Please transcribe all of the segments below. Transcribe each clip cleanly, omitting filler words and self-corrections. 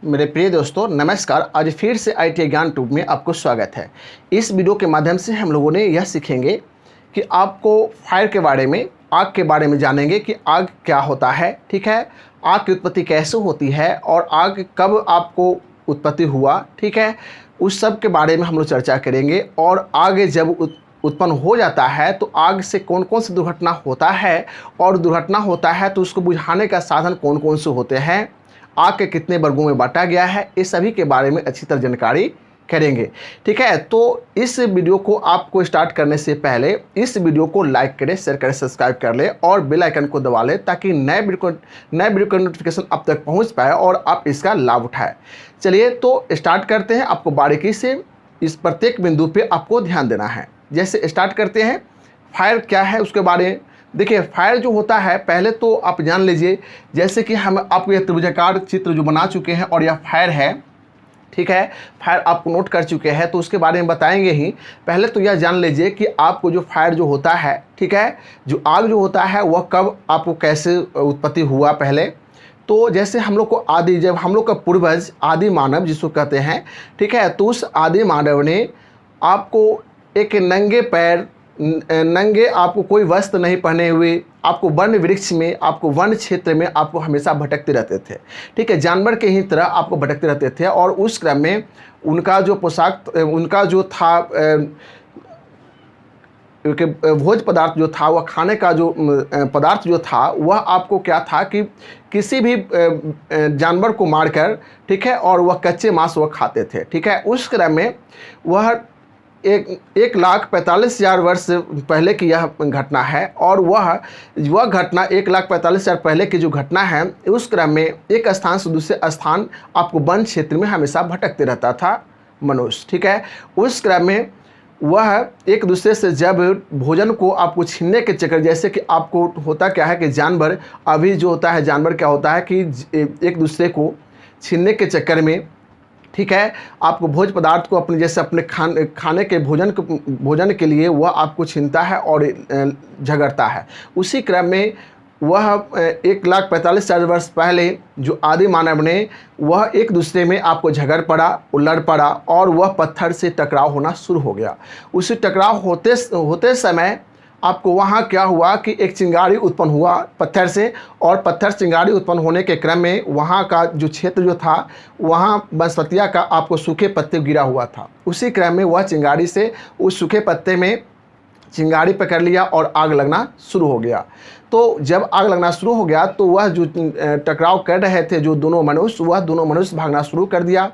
मेरे प्रिय दोस्तों नमस्कार। आज फिर से ITI ज्ञान ट्यूब में आपको स्वागत है। इस वीडियो के माध्यम से हम लोगों ने यह सीखेंगे कि आपको फायर के बारे में, आग के बारे में जानेंगे कि आग क्या होता है, ठीक है, आग की उत्पत्ति कैसे होती है और आग कब आपको उत्पत्ति हुआ, ठीक है, उस सब के बारे में हम लोग चर्चा करेंगे। और आग जब उत्पन्न हो जाता है तो आग से कौन कौन सी दुर्घटना होता है और दुर्घटना होता है तो उसको बुझाने का साधन कौन कौन से होते हैं, आग के कितने वर्गों में बांटा गया है, इस सभी के बारे में अच्छी तरह जानकारी करेंगे, ठीक है। तो इस वीडियो को आपको स्टार्ट करने से पहले इस वीडियो को लाइक करें, शेयर करें, सब्सक्राइब कर लें और बेल आइकन को दबा लें ताकि नए वीडियो का नोटिफिकेशन आप तक पहुंच पाए और आप इसका लाभ उठाएं। चलिए तो स्टार्ट करते हैं। आपको बारीकी से इस प्रत्येक बिंदु पे आपको ध्यान देना है। जैसे स्टार्ट करते हैं, फायर क्या है उसके बारे में देखिए। फायर जो होता है पहले तो आप जान लीजिए, जैसे कि हम आपको यह त्रिभुजाकार चित्र जो बना चुके हैं और यह फायर है, ठीक है, फायर आपको नोट कर चुके हैं तो उसके बारे में बताएंगे ही। पहले तो यह जान लीजिए कि आपको जो फायर जो होता है, ठीक है, जो आग जो होता है वह कब आपको कैसे उत्पत्ति हुआ। पहले तो जैसे हम लोग को जब हम लोग का पूर्वज आदि मानव जिसको कहते हैं, ठीक है, तो उस आदि मानव ने आपको एक नंगे पैर, नंगे, आपको कोई वस्त्र नहीं पहने हुए, आपको वन वृक्ष में, आपको वन क्षेत्र में आपको हमेशा भटकते रहते थे, ठीक है, जानवर के ही तरह आपको भटकते रहते थे। और उस क्रम में उनका जो पोशाक, उनका जो था भोज पदार्थ जो था, वह खाने का जो पदार्थ जो था वह आपको क्या था कि किसी भी जानवर को मारकर, ठीक है, और वह कच्चे मांस वह खाते थे, ठीक है। उस क्रम में वह 1,45,000 वर्ष पहले की यह घटना है और वह घटना 1,45,000 पहले की जो घटना है, उस क्रम में एक स्थान से दूसरे स्थान आपको वन क्षेत्र में हमेशा भटकते रहता था मनुष्य, ठीक है। उस क्रम में वह एक दूसरे से जब भोजन को आपको छीनने के चक्कर, जैसे कि आपको होता क्या है कि जानवर, अभी जो होता है जानवर क्या होता है कि एक दूसरे को छीनने के चक्कर में, ठीक है, आपको भोज पदार्थ को अपने जैसे अपने खाने के भोजन के लिए वह आपको छीनता है और झगड़ता है। उसी क्रम में वह 1,45,000 वर्ष पहले जो आदि मानव ने, वह एक दूसरे में आपको झगड़ पड़ा, लड़ पड़ा और वह पत्थर से टकराव होना शुरू हो गया। उसी टकराव होते समय आपको वहाँ क्या हुआ कि एक चिंगारी उत्पन्न हुआ पत्थर से, और पत्थर चिंगारी उत्पन्न होने के क्रम में वहाँ का जो क्षेत्र जो था वहाँ वनस्पतियाँ का आपको सूखे पत्ते गिरा हुआ था। उसी क्रम में वह चिंगारी से उस सूखे पत्ते में चिंगारी पकड़ लिया और आग लगना शुरू हो गया। तो जब आग लगना शुरू हो गया तो वह जो टकराव कर रहे थे जो दोनों मनुष्य, वह दोनों मनुष्य भागना शुरू कर दिया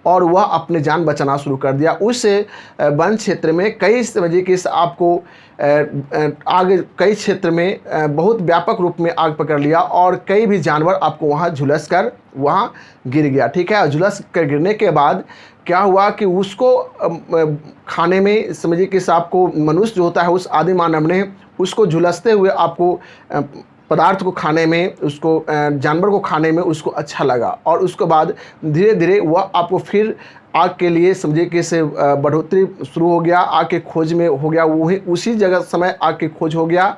और वह अपने जान बचाना शुरू कर दिया। उस वन क्षेत्र में कई समझिए कि आपको आग कई क्षेत्र में बहुत व्यापक रूप में आग पकड़ लिया और कई भी जानवर आपको वहाँ झुलस कर वहाँ गिर गया, ठीक है। झुलस कर गिरने के बाद क्या हुआ कि उसको खाने में समझिए कि आपको मनुष्य जो होता है उस आदि मानव ने उसको झुलसते हुए आपको पदार्थ को खाने में, उसको जानवर को खाने में उसको अच्छा लगा और उसके बाद धीरे धीरे वह आपको फिर आग के लिए समझिए कि से बढ़ोतरी शुरू हो गया, आग के खोज में हो गया, वही उसी जगह समय आग की खोज हो गया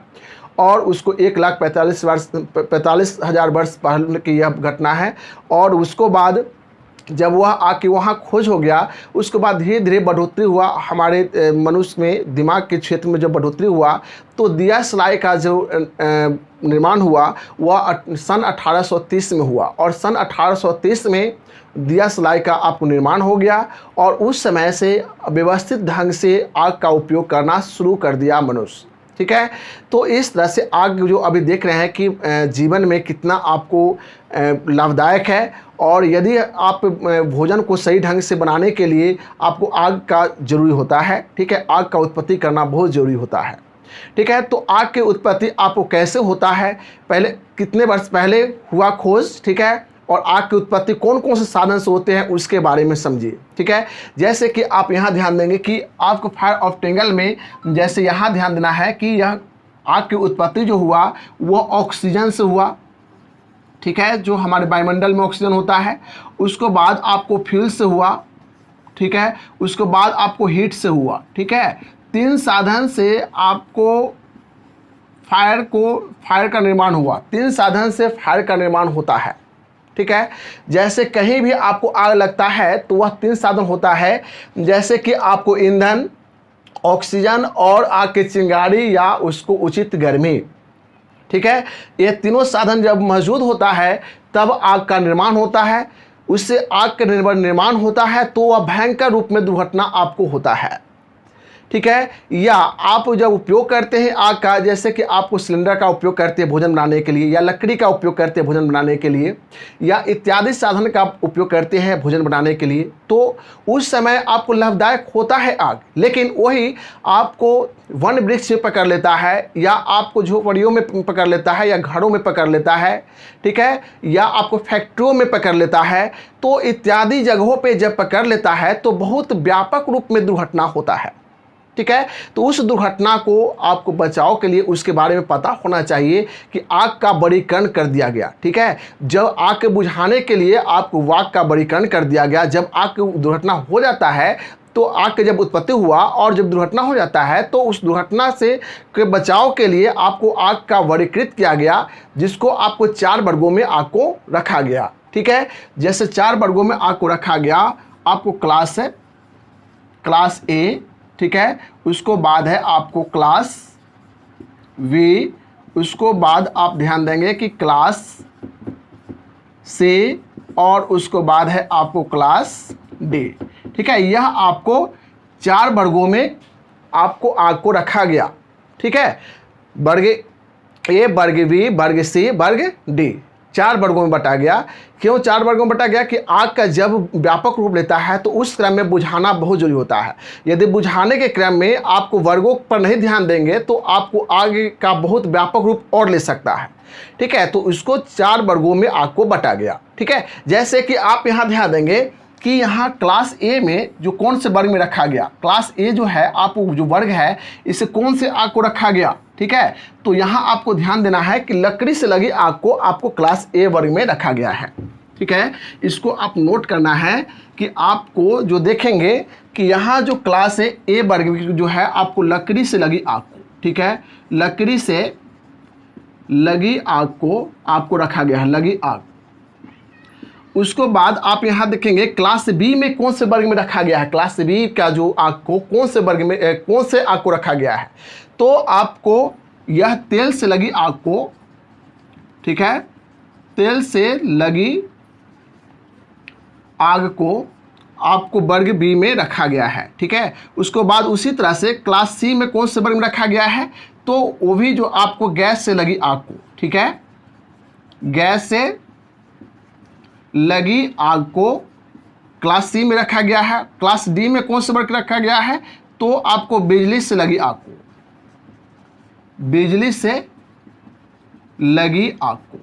और उसको 1,45,000 वर्ष पहले की यह घटना है। और उसको बाद जब वह आके वहाँ खोज हो गया, उसके बाद धीरे धीरे बढ़ोतरी हुआ हमारे मनुष्य में, दिमाग के क्षेत्र में जब बढ़ोतरी हुआ तो दिया सलाई का जो निर्माण हुआ वह सन 1830 में हुआ और सन 1830 में दिया सलाई का आपको निर्माण हो गया और उस समय से व्यवस्थित ढंग से आग का उपयोग करना शुरू कर दिया मनुष्य, ठीक है। तो इस तरह से आग जो अभी देख रहे हैं कि जीवन में कितना आपको लाभदायक है और यदि आप भोजन को सही ढंग से बनाने के लिए आपको आग का ज़रूरी होता है, ठीक है, आग का उत्पत्ति करना बहुत ज़रूरी होता है, ठीक है। तो आग की उत्पत्ति आपको कैसे होता है, पहले कितने वर्ष पहले हुआ खोज, ठीक है, और आग की उत्पत्ति कौन कौन से साधन से होते हैं उसके बारे में समझिए, ठीक है। जैसे कि आप यहाँ ध्यान देंगे कि आपको फायर ऑफ टेंगल में जैसे यहाँ ध्यान देना है कि यह आग की उत्पत्ति जो हुआ वो ऑक्सीजन से हुआ, ठीक है, जो हमारे वायुमंडल में ऑक्सीजन होता है। उसके बाद आपको फ्यूल से हुआ, ठीक है, उसके बाद आपको हीट से हुआ, ठीक है। 3 साधन से आपको फायर का निर्माण हुआ, 3 साधन से फायर का निर्माण होता है, ठीक है। जैसे कहीं भी आपको आग लगता है तो वह 3 साधन होता है, जैसे कि आपको ईंधन, ऑक्सीजन और आग की चिंगारी या उसको उचित गर्मी, ठीक है। ये तीनों साधन जब मौजूद होता है तब आग का निर्माण होता है। उससे आग का निर्माण होता है तो वह भयंकर रूप में दुर्घटना आपको होता है, ठीक है। या आप जब उपयोग करते हैं आग का, जैसे कि आपको सिलेंडर का उपयोग करते हैं भोजन बनाने के लिए, या लकड़ी का उपयोग करते हैं भोजन बनाने के लिए, या इत्यादि साधन का उपयोग करते हैं भोजन बनाने के लिए, तो उस समय आपको लाभदायक होता है आग। लेकिन वही आपको वन वृक्ष में पकड़ लेता है, या आपको झोपड़ियों में पकड़ लेता है, या घरों में पकड़ लेता है, ठीक है, या आपको फैक्ट्रियों में पकड़ लेता है, तो इत्यादि जगहों पे जब पकड़ लेता है तो बहुत व्यापक रूप में दुर्घटना होता है, ठीक है। तो उस दुर्घटना को आपको बचाव के लिए उसके बारे में पता होना चाहिए कि आग का बड़ीकरण कर दिया गया, ठीक है। जब आग के बुझाने के लिए आपको आग का बड़ीकरण कर दिया गया, जब आग की दुर्घटना हो जाता है तो आग के जब उत्पत्ति हुआ और जब दुर्घटना हो जाता है तो उस दुर्घटना से के बचाव के लिए आपको आग का वर्गीकृत किया गया, जिसको आपको 4 वर्गों में आग को रखा गया, ठीक है। जैसे 4 वर्गों में आग को रखा गया, आपको क्लास है, क्लास ए, ठीक है, उसको बाद है आपको क्लास वी, उसको बाद आप ध्यान देंगे कि क्लास सी, और उसको बाद है आपको क्लास डी, ठीक है। यह आपको 4 वर्गों में आपको आग को रखा गया, ठीक है। वर्ग ए, वर्ग बी, वर्ग सी, वर्ग डी, 4 वर्गों में बटा गया। क्यों 4 वर्गों में बटा गया? कि आग का जब व्यापक रूप लेता है तो उस क्रम में बुझाना बहुत जरूरी होता है। यदि बुझाने के क्रम में आपको वर्गों पर नहीं ध्यान देंगे तो आपको आग का बहुत व्यापक रूप और ले सकता है, ठीक है। तो इसको 4 वर्गों में आग को बटा गया, ठीक है। जैसे कि आप यहाँ ध्यान देंगे कि यहाँ क्लास ए में जो कौन से वर्ग में रखा गया, क्लास ए जो है आप जो वर्ग है इसे कौन से आग को रखा गया, ठीक है। तो यहाँ आपको ध्यान देना है कि लकड़ी से लगी आग को आपको क्लास ए वर्ग में रखा गया है, ठीक है। इसको आप नोट करना है कि आपको जो देखेंगे कि यहाँ जो क्लास ए वर्ग जो है आपको लकड़ी से लगी आग को, ठीक है, लकड़ी से लगी आग को आपको रखा गया है, लगी आग। उसको बाद आप यहाँ देखेंगे क्लास बी में कौन से वर्ग में रखा गया है, क्लास बी का जो आग को कौन से वर्ग में कौन से आग को रखा गया है। तो आपको यह तेल से लगी आग को, ठीक है, तेल से लगी आग को आपको वर्ग बी में रखा गया है, ठीक है। उसको बाद उसी तरह से क्लास सी में कौन से वर्ग में रखा गया है, तो वो भी जो आपको गैस से लगी आग को, ठीक है, गैस से लगी आग को क्लास सी में रखा गया है। क्लास डी में कौन से वर्ग रखा गया है, तो आपको बिजली से लगी आग को, बिजली से लगी आग को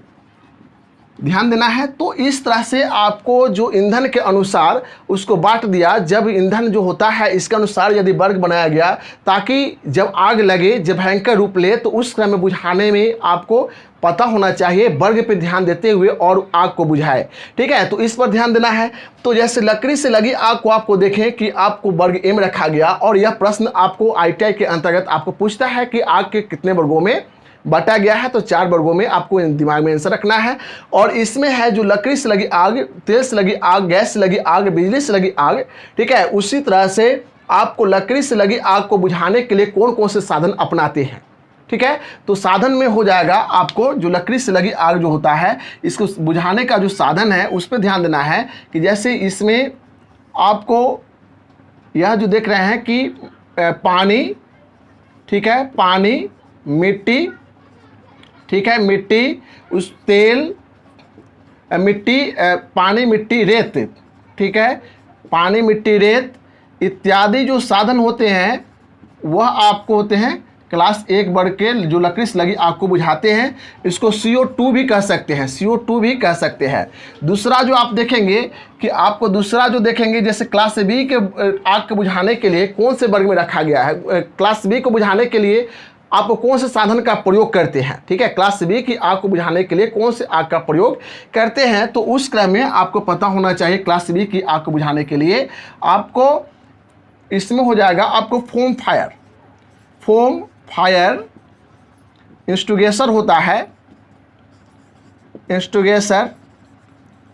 ध्यान देना है। तो इस तरह से आपको जो ईंधन के अनुसार उसको बांट दिया। जब ईंधन जो होता है इसके अनुसार यदि वर्ग बनाया गया ताकि जब आग लगे, जब भयंकर रूप ले, तो उस क्रम में बुझाने में आपको पता होना चाहिए, वर्ग पे ध्यान देते हुए और आग को बुझाए, ठीक है। तो इस पर ध्यान देना है। तो जैसे लकड़ी से लगी आग को आपको देखें कि आपको वर्ग ए में रखा गया, और यह प्रश्न आपको ITI के अंतर्गत आपको पूछता है कि आग के कितने वर्गों में बटा गया है, तो 4 वर्गों में आपको दिमाग में आंसर रखना है। और इसमें है जो लकड़ी से लगी आग, तेल से लगी आग, गैस से लगी आग, बिजली से लगी आग, ठीक है। उसी तरह से आपको लकड़ी से लगी आग को बुझाने के लिए कौन कौन से साधन अपनाते हैं, ठीक है। तो साधन में हो जाएगा आपको जो लकड़ी से लगी आग जो होता है इसको बुझाने का जो साधन है उस पर ध्यान देना है कि जैसे इसमें आपको यह जो देख रहे हैं कि पानी, ठीक है, पानी, मिट्टी, ठीक है, मिट्टी, उस तेल, मिट्टी, पानी, मिट्टी, रेत, ठीक है, पानी, मिट्टी, रेत इत्यादि जो साधन होते हैं वह आपको होते हैं क्लास 1 वर्ग के जो लकड़ी से लगी आग को बुझाते हैं। इसको CO2 भी कह सकते हैं, CO2 भी कह सकते हैं। दूसरा जो आप देखेंगे कि आपको दूसरा जो देखेंगे जैसे क्लास बी के आग को बुझाने के लिए कौन से वर्ग में रखा गया है, क्लास बी को बुझाने के लिए आपको कौन से साधन का प्रयोग करते हैं, ठीक है। क्लास बी की आग को बुझाने के लिए कौन से आग का प्रयोग करते हैं, तो उस क्रम में आपको पता होना चाहिए। क्लास बी की आग को बुझाने के लिए आपको इसमें हो जाएगा आपको foam fire, foam fire instigation होता है, इंस्टिगेशन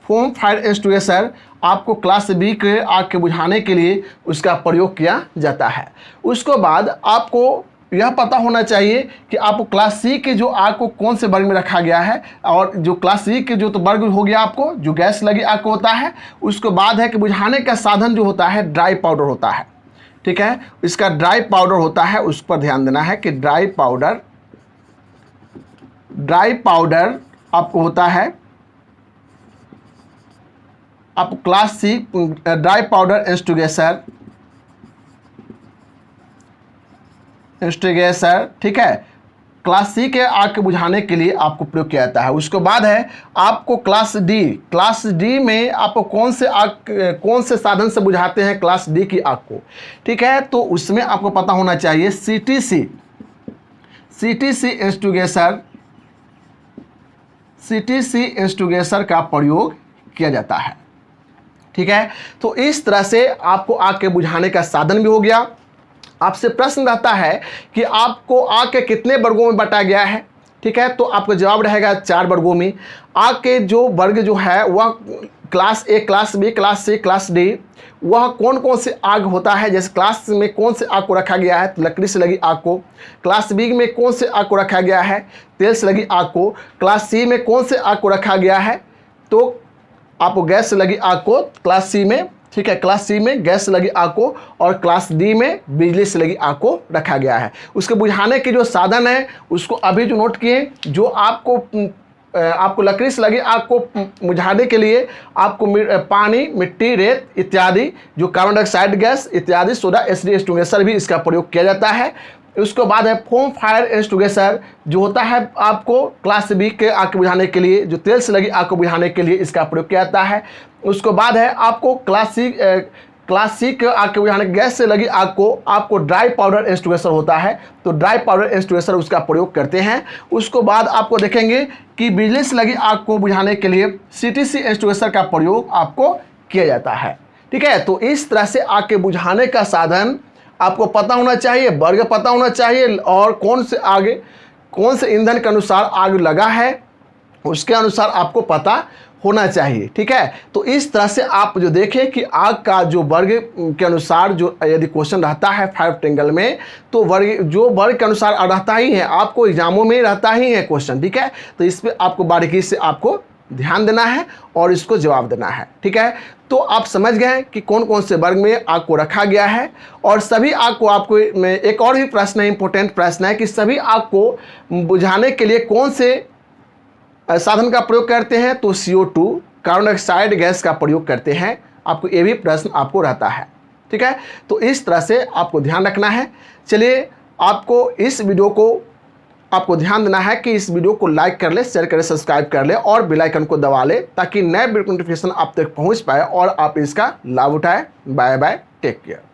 फोम फायर एक्सटिंग्विशर आपको क्लास बी के आग के बुझाने के लिए उसका प्रयोग किया जाता है। उसके बाद आपको यह पता होना चाहिए कि आपको क्लास सी के जो आग को कौन से वर्ग में रखा गया है, और जो क्लास सी के जो तो वर्ग हो गया आपको जो गैस लगी आग को होता है। उसके बाद है कि बुझाने का साधन जो होता है ड्राई पाउडर होता है, ठीक है। इसका ड्राई पाउडर होता है, उस पर ध्यान देना है कि ड्राई पाउडर आपको होता है, आप class C dry powder instigation, ठीक है, क्लास सी के आग के बुझाने के लिए आपको प्रयोग किया जाता है। उसके बाद है आपको क्लास डी में आपको कौन से साधन से बुझाते हैं क्लास डी की आग को, ठीक है। तो उसमें आपको पता होना चाहिए सीटीसी इंस्टिगेशन का प्रयोग किया जाता है, ठीक है। तो इस तरह से आपको आग के बुझाने का साधन भी हो गया। आपसे प्रश्न रहता है कि आपको आग के कितने वर्गों में बांटा गया है, ठीक है। तो आपका जवाब रहेगा 4 वर्गों में। आग के जो वर्ग जो है वह class A, class B, class C, class D, वह कौन कौन से आग होता है। जैसे क्लास में कौन से आग को रखा गया है, लकड़ी से लगी आग को। क्लास बी में कौन से आग को रखा गया है, तेल से लगी आग को। क्लास सी में कौन से आग को रखा गया है, तो आपको गैस से लगी आग को क्लास सी में, ठीक है, क्लास सी में गैस से लगी आग को, और क्लास डी में बिजली से लगी आग को रखा गया है। उसके बुझाने के जो साधन है उसको अभी जो नोट किए, जो आपको लकड़ी से लगी आग को बुझाने के लिए आपको पानी, मिट्टी, रेत इत्यादि, जो कार्बन डाइऑक्साइड गैस इत्यादि, सोडा एसिड एक्सटिंग्विशर भी इसका प्रयोग किया जाता है। उसके बाद है फोम फायर एक्सटिंग्विशर, जो होता है आपको क्लास बी के आग को बुझाने के लिए, जो तेल से लगी आग को बुझाने के लिए इसका प्रयोग किया जाता है। उसके बाद है आपको क्लास सी के आग के बुझाने गैस से लगी आग को आपको ड्राई पाउडर एक्सटिंग्विशर होता है, तो ड्राई पाउडर एक्सटिंग्विशर उसका प्रयोग करते हैं। उसके बाद आपको देखेंगे कि बिजली से लगी आग को बुझाने के लिए सीटीसी एक्सटिंग्विशर का प्रयोग आपको किया जाता है, ठीक है। तो इस तरह से आग के बुझाने का साधन आपको पता होना चाहिए, वर्ग पता होना चाहिए, और कौन से ईंधन के अनुसार आग लगा है उसके अनुसार आपको पता होना चाहिए, ठीक है। तो इस तरह से आप जो देखें कि आग का जो वर्ग के अनुसार जो यदि क्वेश्चन रहता है 5 ट्रेंगल में, तो वर्ग के अनुसार रहता ही है, आपको एग्जामों में रहता ही है क्वेश्चन, ठीक है। तो इस पर आपको बारीकी से आपको ध्यान देना है और इसको जवाब देना है, ठीक है। तो आप समझ गए कि कौन कौन से वर्ग में आग को रखा गया है, और सभी आग को आपको में एक और भी प्रश्न है, इंपॉर्टेंट प्रश्न है कि सभी आग को बुझाने के लिए कौन से साधन का प्रयोग करते हैं, तो CO2 कार्बन डाइऑक्साइड गैस का प्रयोग करते हैं। आपको ये भी प्रश्न आपको रहता है, ठीक है। तो इस तरह से आपको ध्यान रखना है। चलिए, आपको इस वीडियो को आपको ध्यान देना है कि इस वीडियो को लाइक कर ले, शेयर करें, सब्सक्राइब कर ले और बेल आइकन को दबा ले, ताकि नए वीडियो नोटिफिकेशन आप तक पहुंच पाए और आप इसका लाभ उठाएं। Bye bye, take care.